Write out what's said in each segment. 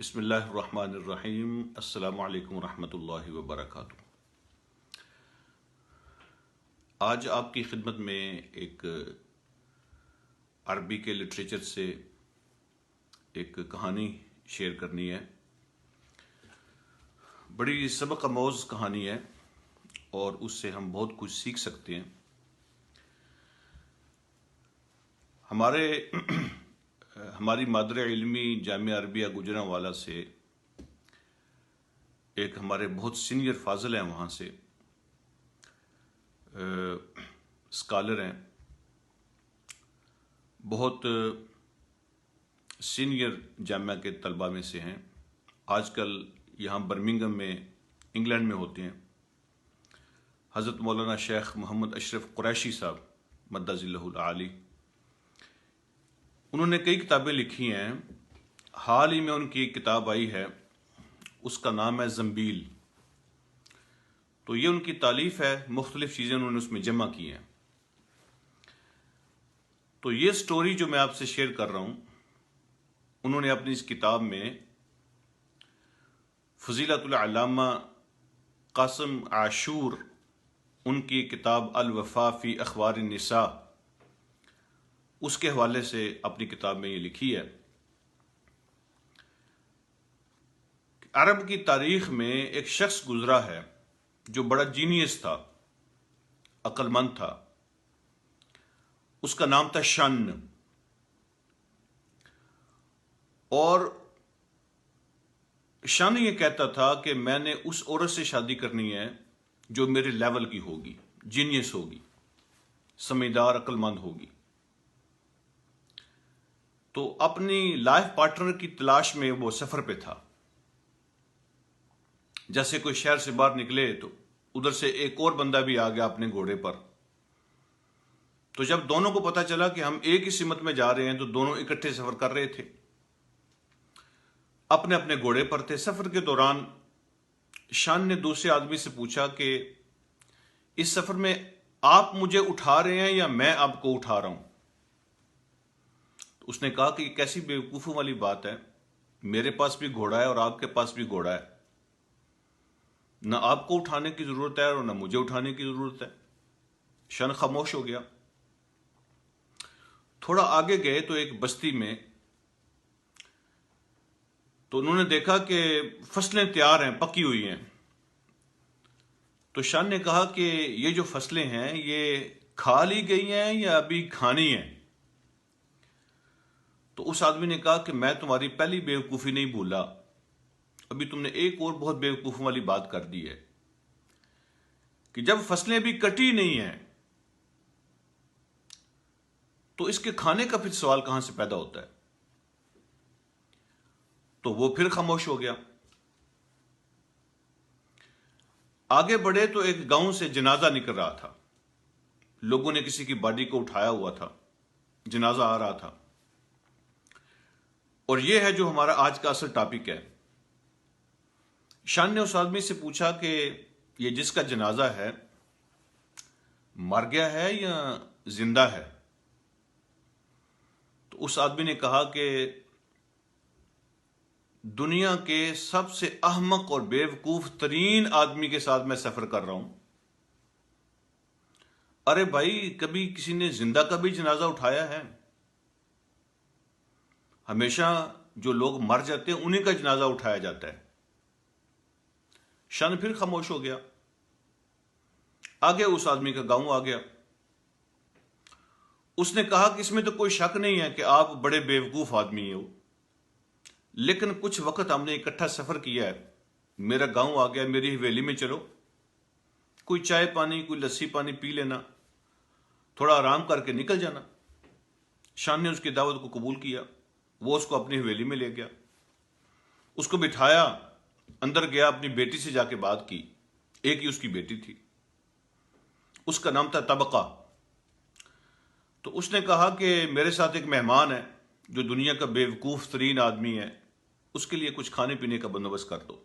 بسم اللہ الرحمن الرحیم۔ السلام علیکم ورحمۃ اللہ وبرکاتہ۔ آج آپ کی خدمت میں ایک عربی کے لٹریچر سے ایک کہانی شیئر کرنی ہے۔ بڑی سبق آموز کہانی ہے اور اس سے ہم بہت کچھ سیکھ سکتے ہیں۔ ہماری مادر علمی جامعہ عربیہ گوجرانوالہ سے ایک ہمارے بہت سینئر فاضل ہیں، وہاں سے اسکالر ہیں، بہت سینئر جامعہ کے طلباء میں سے ہیں، آج کل یہاں برمنگھم میں انگلینڈ میں ہوتے ہیں۔ حضرت مولانا شیخ محمد اشرف قریشی صاحب مدہ ظلہ العالی، انہوں نے کئی کتابیں لکھی ہیں۔ حال ہی میں ان کی ایک کتاب آئی ہے، اس کا نام ہے زنبیل۔ تو یہ ان کی تالیف ہے، مختلف چیزیں انہوں نے اس میں جمع کی ہیں۔ تو یہ سٹوری جو میں آپ سے شیئر کر رہا ہوں، انہوں نے اپنی اس کتاب میں فضیلت العلامہ قاسم عاشور، ان کی کتاب الوفا فی اخبار النساء، اس کے حوالے سے اپنی کتاب میں یہ لکھی ہے۔ عرب کی تاریخ میں ایک شخص گزرا ہے جو بڑا جینیس تھا، عقل مند تھا، اس کا نام تھا شن، اور شن یہ کہتا تھا کہ میں نے اس عورت سے شادی کرنی ہے جو میرے لیول کی ہوگی، جینیس ہوگی، سمجھدار، عقل مند ہوگی۔ تو اپنی لائف پارٹنر کی تلاش میں وہ سفر پہ تھا۔ جیسے کوئی شہر سے باہر نکلے تو ادھر سے ایک اور بندہ بھی آ گیا اپنے گھوڑے پر۔ تو جب دونوں کو پتا چلا کہ ہم ایک ہی سمت میں جا رہے ہیں تو دونوں اکٹھے سفر کر رہے تھے، اپنے اپنے گھوڑے پر تھے۔ سفر کے دوران شان نے دوسرے آدمی سے پوچھا کہ اس سفر میں آپ مجھے اٹھا رہے ہیں یا میں آپ کو اٹھا رہا ہوں؟ اس نے کہا کہ یہ کیسی بیوقوفوں والی بات ہے، میرے پاس بھی گھوڑا ہے اور آپ کے پاس بھی گھوڑا ہے، نہ آپ کو اٹھانے کی ضرورت ہے اور نہ مجھے اٹھانے کی ضرورت ہے۔ شن خاموش ہو گیا۔ تھوڑا آگے گئے تو ایک بستی میں، تو انہوں نے دیکھا کہ فصلیں تیار ہیں، پکی ہوئی ہیں۔ تو شان نے کہا کہ یہ جو فصلیں ہیں یہ کھا لی گئی ہیں یا ابھی کھانی ہیں؟ تو اس آدمی نے کہا کہ میں تمہاری پہلی بیوقوفی نہیں بھولا، ابھی تم نے ایک اور بہت بیوقوفوں والی بات کر دی ہے کہ جب فصلیں بھی کٹی نہیں ہیں تو اس کے کھانے کا پھر سوال کہاں سے پیدا ہوتا ہے؟ تو وہ پھر خاموش ہو گیا۔ آگے بڑھے تو ایک گاؤں سے جنازہ نکل رہا تھا، لوگوں نے کسی کی باڈی کو اٹھایا ہوا تھا، جنازہ آ رہا تھا۔ اور یہ ہے جو ہمارا آج کا اصل ٹاپک ہے۔ شان نے اس آدمی سے پوچھا کہ یہ جس کا جنازہ ہے مر گیا ہے یا زندہ ہے؟ تو اس آدمی نے کہا کہ دنیا کے سب سے احمق اور بیوقوف ترین آدمی کے ساتھ میں سفر کر رہا ہوں۔ ارے بھائی، کبھی کسی نے زندہ کا بھی جنازہ اٹھایا ہے؟ ہمیشہ جو لوگ مر جاتے ہیں انہیں کا جنازہ اٹھایا جاتا ہے۔ شان پھر خاموش ہو گیا۔ آگے اس آدمی کا گاؤں آ گیا۔ اس نے کہا کہ اس میں تو کوئی شک نہیں ہے کہ آپ بڑے بیوقوف آدمی ہو، لیکن کچھ وقت ہم نے اکٹھا سفر کیا ہے، میرا گاؤں آ گیا، میری حویلی میں چلو، کوئی چائے پانی، کوئی لسی پانی پی لینا، تھوڑا آرام کر کے نکل جانا۔ شان نے اس کی دعوت کو قبول کیا، وہ اس کو اپنی حویلی میں لے گیا، اس کو بٹھایا، اندر گیا، اپنی بیٹی سے جا کے بات کی۔ ایک ہی اس کی بیٹی تھی، اس کا نام تھا طبقہ۔ تو اس نے کہا کہ میرے ساتھ ایک مہمان ہے جو دنیا کا بیوقوف ترین آدمی ہے، اس کے لیے کچھ کھانے پینے کا بندوبست کر دو۔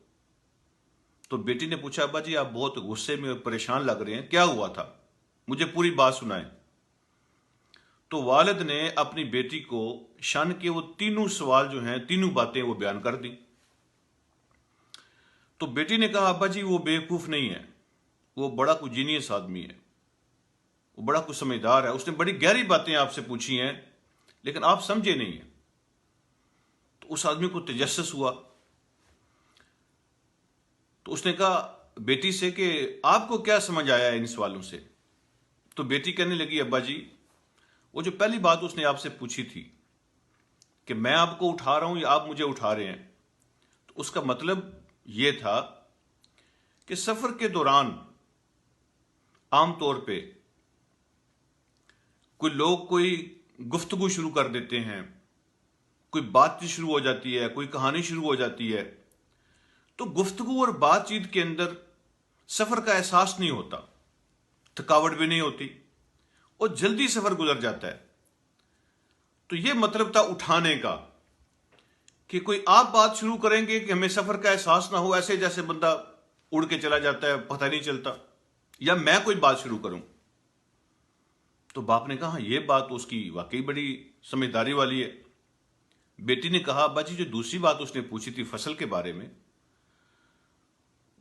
تو بیٹی نے پوچھا، ابا جی آپ بہت غصے میں پریشان لگ رہے ہیں، کیا ہوا تھا؟ مجھے پوری بات سنائیں۔ تو والد نے اپنی بیٹی کو شان کے وہ تینوں سوال جو ہیں، تینوں باتیں وہ بیان کر دی۔ تو بیٹی نے کہا ابا جی وہ بیوقوف نہیں ہے، وہ بڑا کوئی جینیس آدمی ہے، وہ بڑا کوئی سمجھدار ہے، اس نے بڑی گہری باتیں آپ سے پوچھی ہیں لیکن آپ سمجھے نہیں ہیں۔ تو اس آدمی کو تجسس ہوا، تو اس نے کہا بیٹی سے کہ آپ کو کیا سمجھ آیا ہے ان سوالوں سے؟ تو بیٹی کہنے لگی ابا جی وہ جو پہلی بات اس نے آپ سے پوچھی تھی کہ میں آپ کو اٹھا رہا ہوں یا آپ مجھے اٹھا رہے ہیں، تو اس کا مطلب یہ تھا کہ سفر کے دوران عام طور پہ کوئی لوگ کوئی گفتگو شروع کر دیتے ہیں، کوئی بات چیت شروع ہو جاتی ہے، کوئی کہانی شروع ہو جاتی ہے، تو گفتگو اور بات چیت کے اندر سفر کا احساس نہیں ہوتا، تھکاوٹ بھی نہیں ہوتی اور جلدی سفر گزر جاتا ہے۔ تو یہ مطلب تھا اٹھانے کا کہ کوئی آپ بات شروع کریں گے کہ ہمیں سفر کا احساس نہ ہو، ایسے جیسے بندہ اڑ کے چلا جاتا ہے پتہ نہیں چلتا، یا میں کوئی بات شروع کروں۔ تو باپ نے کہا ہاں یہ بات اس کی واقعی بڑی سمجھداری والی ہے۔ بیٹی نے کہا ابا جی جو دوسری بات اس نے پوچھی تھی فصل کے بارے میں،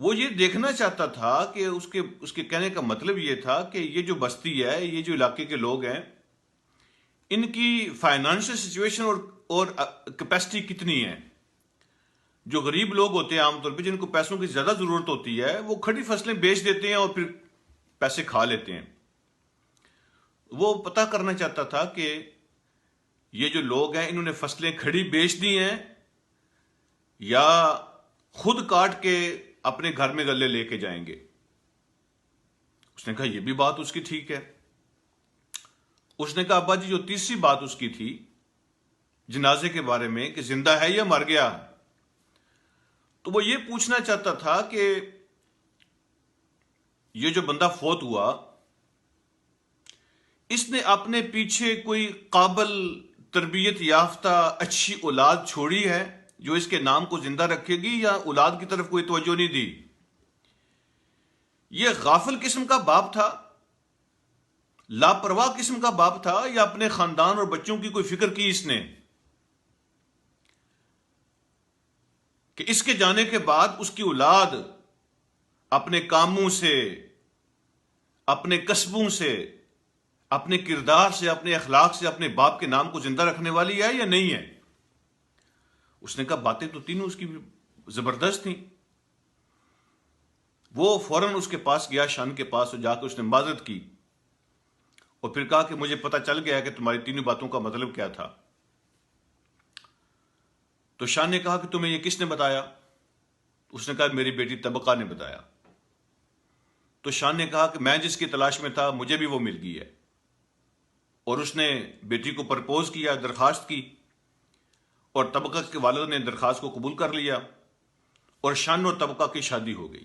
وہ یہ دیکھنا چاہتا تھا کہ اس کے کہنے کا مطلب یہ تھا کہ یہ جو بستی ہے، یہ جو علاقے کے لوگ ہیں، ان کی فائنانشل سچویشن اور کیپیسٹی کتنی ہے۔ جو غریب لوگ ہوتے ہیں عام طور پہ جن کو پیسوں کی زیادہ ضرورت ہوتی ہے، وہ کھڑی فصلیں بیچ دیتے ہیں اور پھر پیسے کھا لیتے ہیں۔ وہ پتہ کرنا چاہتا تھا کہ یہ جو لوگ ہیں انہوں نے فصلیں کھڑی بیچ دی ہیں یا خود کاٹ کے اپنے گھر میں غلے لے کے جائیں گے۔ اس نے کہا یہ بھی بات اس کی ٹھیک ہے۔ اس نے کہا ابا جی جو تیسری بات اس کی تھی جنازے کے بارے میں کہ زندہ ہے یا مر گیا، تو وہ یہ پوچھنا چاہتا تھا کہ یہ جو بندہ فوت ہوا اس نے اپنے پیچھے کوئی قابل تربیت یافتہ اچھی اولاد چھوڑی ہے جو اس کے نام کو زندہ رکھے گی، یا اولاد کی طرف کوئی توجہ نہیں دی؟ یہ غافل قسم کا باپ تھا، لاپرواہ قسم کا باپ تھا، یا اپنے خاندان اور بچوں کی کوئی فکر کی اس نے کہ اس کے جانے کے بعد اس کی اولاد اپنے کاموں سے، اپنے کسبوں سے، اپنے کردار سے، اپنے اخلاق سے اپنے باپ کے نام کو زندہ رکھنے والی ہے یا نہیں ہے؟ اس نے کہا باتیں تو تینوں اس کی زبردست تھیں۔ وہ فوراً اس کے پاس گیا، شان کے پاس، اور جا کے اس نے معذرت کی اور پھر کہا کہ مجھے پتہ چل گیا کہ تمہاری تینوں باتوں کا مطلب کیا تھا۔ تو شان نے کہا کہ تمہیں یہ کس نے بتایا؟ اس نے کہا میری بیٹی طبقہ نے بتایا۔ تو شان نے کہا کہ میں جس کی تلاش میں تھا مجھے بھی وہ مل گئی ہے، اور اس نے بیٹی کو پرپوز کیا، درخواست کی، اور طبقہ کے والد نے درخواست کو قبول کر لیا اور شان اور طبقہ کی شادی ہو گئی۔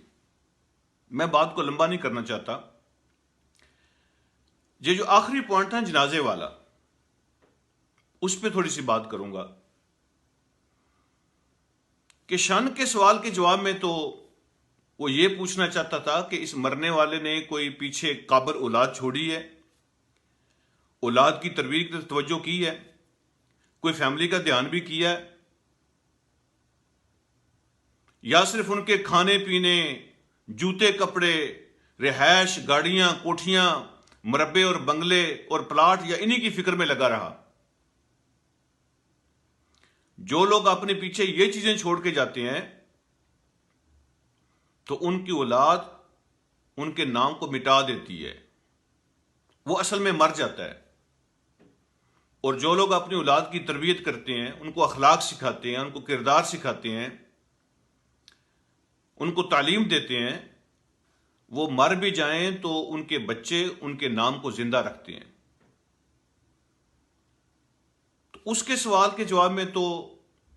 میں بات کو لمبا نہیں کرنا چاہتا، یہ جو آخری پوائنٹ ہے جنازے والا، اس پہ تھوڑی سی بات کروں گا کہ شان کے سوال کے جواب میں تو وہ یہ پوچھنا چاہتا تھا کہ اس مرنے والے نے کوئی پیچھے قابل اولاد چھوڑی ہے، اولاد کی تربیت کی توجہ کی ہے، کوئی فیملی کا دھیان بھی کیا ہے، یا صرف ان کے کھانے پینے، جوتے کپڑے، رہائش، گاڑیاں، کوٹھیاں، مربے اور بنگلے اور پلاٹ، یا انہی کی فکر میں لگا رہا؟ جو لوگ اپنے پیچھے یہ چیزیں چھوڑ کے جاتے ہیں تو ان کی اولاد ان کے نام کو مٹا دیتی ہے، وہ اصل میں مر جاتا ہے۔ اور جو لوگ اپنی اولاد کی تربیت کرتے ہیں، ان کو اخلاق سکھاتے ہیں، ان کو کردار سکھاتے ہیں، ان کو تعلیم دیتے ہیں، وہ مر بھی جائیں تو ان کے بچے ان کے نام کو زندہ رکھتے ہیں۔ تو اس کے سوال کے جواب میں تو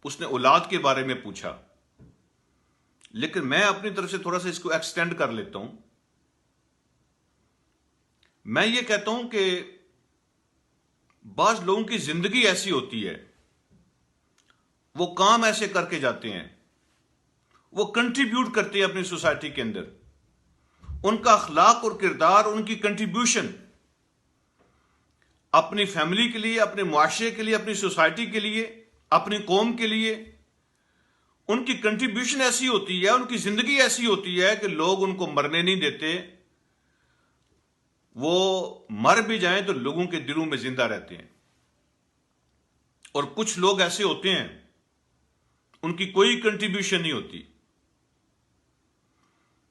اس نے اولاد کے بارے میں پوچھا، لیکن میں اپنی طرف سے تھوڑا سا اس کو ایکسٹینڈ کر لیتا ہوں۔ میں یہ کہتا ہوں کہ بعض لوگوں کی زندگی ایسی ہوتی ہے، وہ کام ایسے کر کے جاتے ہیں، وہ کنٹریبیوٹ کرتے ہیں اپنی سوسائٹی کے اندر، ان کا اخلاق اور کردار، ان کی کنٹریبیوشن اپنی فیملی کے لیے، اپنے معاشرے کے لیے، اپنی سوسائٹی کے لیے، اپنی قوم کے لیے، ان کی کنٹریبیوشن ایسی ہوتی ہے، ان کی زندگی ایسی ہوتی ہے کہ لوگ ان کو مرنے نہیں دیتے. وہ مر بھی جائیں تو لوگوں کے دلوں میں زندہ رہتے ہیں. اور کچھ لوگ ایسے ہوتے ہیں ان کی کوئی کنٹریبیوشن نہیں ہوتی.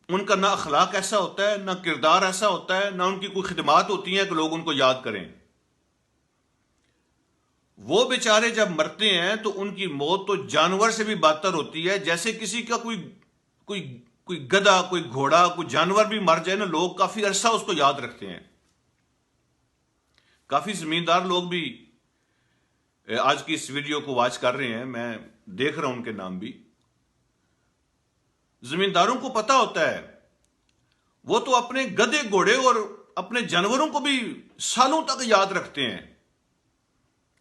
ان کا نہ اخلاق ایسا ہوتا ہے، نہ کردار ایسا ہوتا ہے، نہ ان کی کوئی خدمات ہوتی ہیں کہ لوگ ان کو یاد کریں. وہ بیچارے جب مرتے ہیں تو ان کی موت تو جانور سے بھی بدتر ہوتی ہے. جیسے کسی کا کوئی گدھا، کوئی گھوڑا، کوئی جانور بھی مر جائے نا، لوگ کافی عرصہ اس کو یاد رکھتے ہیں. کافی زمیندار لوگ بھی آج کی اس ویڈیو کو واچ کر رہے ہیں، میں دیکھ رہا ہوں ان کے نام بھی. زمینداروں کو پتا ہوتا ہے، وہ تو اپنے گدھے گھوڑے اور اپنے جانوروں کو بھی سالوں تک یاد رکھتے ہیں.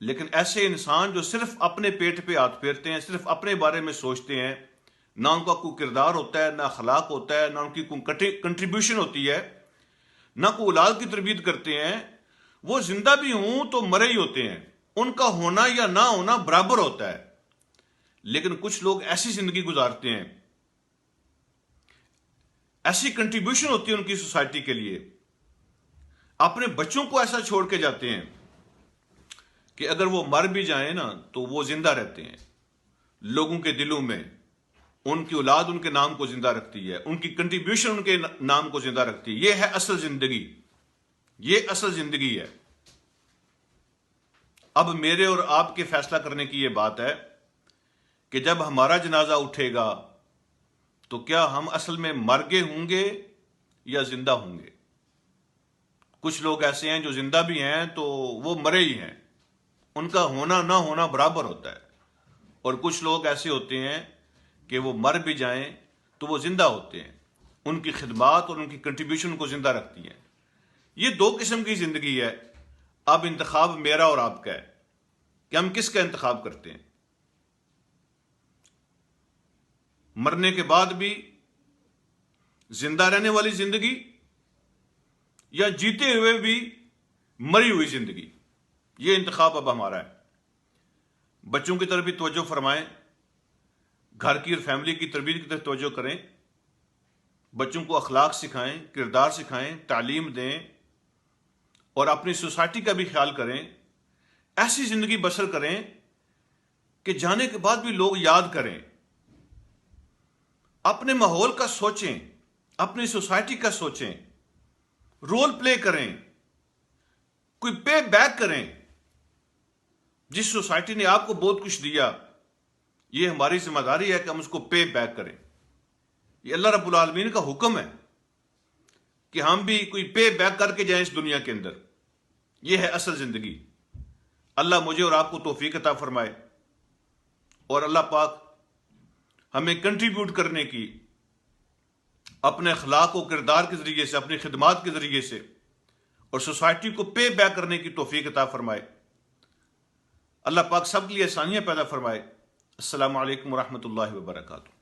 لیکن ایسے انسان جو صرف اپنے پیٹ پہ ہاتھ پھیرتے ہیں، صرف اپنے بارے میں سوچتے ہیں، نہ ان کا کوئی کردار ہوتا ہے، نہ اخلاق ہوتا ہے، نہ ان کی کوئی کنٹریبیوشن ہوتی ہے، نہ کوئی اولاد کی تربیت کرتے ہیں، وہ زندہ بھی ہوں تو مرے ہی ہوتے ہیں. ان کا ہونا یا نہ ہونا برابر ہوتا ہے. لیکن کچھ لوگ ایسی زندگی گزارتے ہیں، ایسی کنٹریبیوشن ہوتی ہے ان کی سوسائٹی کے لیے، اپنے بچوں کو ایسا چھوڑ کے جاتے ہیں کہ اگر وہ مر بھی جائیں نا تو وہ زندہ رہتے ہیں لوگوں کے دلوں میں. ان کی اولاد ان کے نام کو زندہ رکھتی ہے، ان کی کنٹریبیوشن ان کے نام کو زندہ رکھتی ہے. یہ ہے اصل زندگی، یہ اصل زندگی ہے. اب میرے اور آپ کے فیصلہ کرنے کی یہ بات ہے کہ جب ہمارا جنازہ اٹھے گا تو کیا ہم اصل میں مر گئے ہوں گے یا زندہ ہوں گے؟ کچھ لوگ ایسے ہیں جو زندہ بھی ہیں تو وہ مرے ہی ہیں، ان کا ہونا نہ ہونا برابر ہوتا ہے. اور کچھ لوگ ایسے ہوتے ہیں کہ وہ مر بھی جائیں تو وہ زندہ ہوتے ہیں، ان کی خدمات اور ان کی کنٹریبیوشن کو زندہ رکھتی ہیں. یہ دو قسم کی زندگی ہے. اب انتخاب میرا اور آپ کا ہے کہ ہم کس کا انتخاب کرتے ہیں. مرنے کے بعد بھی زندہ رہنے والی زندگی یا جیتے ہوئے بھی مری ہوئی زندگی. یہ انتخاب اب ہمارا ہے. بچوں کی طرف بھی توجہ فرمائیں، گھر کی اور فیملی کی تربیت کی طرف توجہ کریں، بچوں کو اخلاق سکھائیں، کردار سکھائیں، تعلیم دیں، اور اپنی سوسائٹی کا بھی خیال کریں. ایسی زندگی بسر کریں کہ جانے کے بعد بھی لوگ یاد کریں. اپنے ماحول کا سوچیں، اپنی سوسائٹی کا سوچیں، رول پلے کریں، کوئی پے بیک کریں. جس سوسائٹی نے آپ کو بہت کچھ دیا، یہ ہماری ذمہ داری ہے کہ ہم اس کو پے بیک کریں. یہ اللہ رب العالمین کا حکم ہے کہ ہم بھی کوئی پے بیک کر کے جائیں اس دنیا کے اندر. یہ ہے اصل زندگی. اللہ مجھے اور آپ کو توفیق عطا فرمائے، اور اللہ پاک ہمیں کنٹریبیوٹ کرنے کی، اپنے اخلاق و کردار کے ذریعے سے، اپنی خدمات کے ذریعے سے، اور سوسائٹی کو پے بیک کرنے کی توفیق عطا فرمائے. اللہ پاک سب کے لیے آسانیاں پیدا فرمائے. السلام علیکم ورحمۃ اللہ وبرکاتہ.